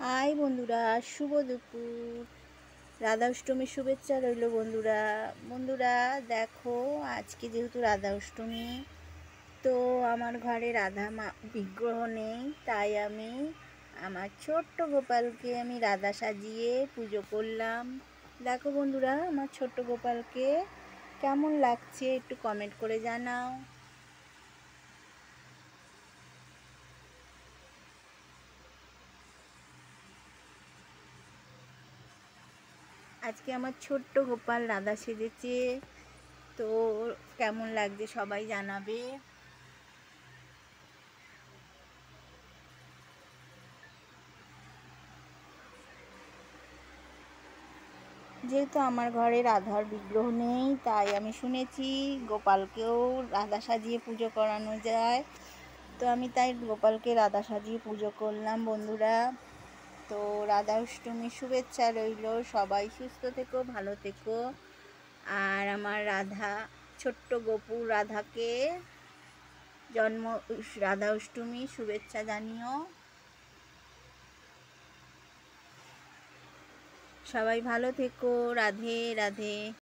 High বন্ধুরা, শুভ দুপুর। রাধা অষ্টমীর শুভেচ্ছা রইল বন্ধুরা। বন্ধুরা দেখো, আজকে যেহেতু রাধা অষ্টমী, তো আমার ঘরে রাধা মা বিগ্রহ নেই, তাই আমি আমার ছোট্ট গোপালকে আমি রাধা সাজিয়ে পুজো করলাম। দেখো বন্ধুরা, আমার ছোট্ট গোপালকে কেমন লাগছে একটু কমেন্ট করে জানাও। আজকে আমার ছোট্ট গোপাল রাধা সেজেছে, তো কেমন লাগছে সবাই জানাবে। যেহেতু আমার ঘরে রাধার বিগ্রহ নেই, তাই আমি শুনেছি গোপালকেও রাধা সাজিয়ে পুজো করানো যায়, তো আমি তাই গোপালকে রাধা সাজিয়ে পুজো করলাম বন্ধুরা। তো রাধা অষ্টমীর শুভেচ্ছা রইল, সবাই সুস্থ থেকো, ভালো থেকো। আর আমার রাধা, ছোট্ট গোপু রাধাকে জন্ম রাধা অষ্টমীর শুভেচ্ছা জানিও। সবাই ভালো থেকো। রাধে রাধে।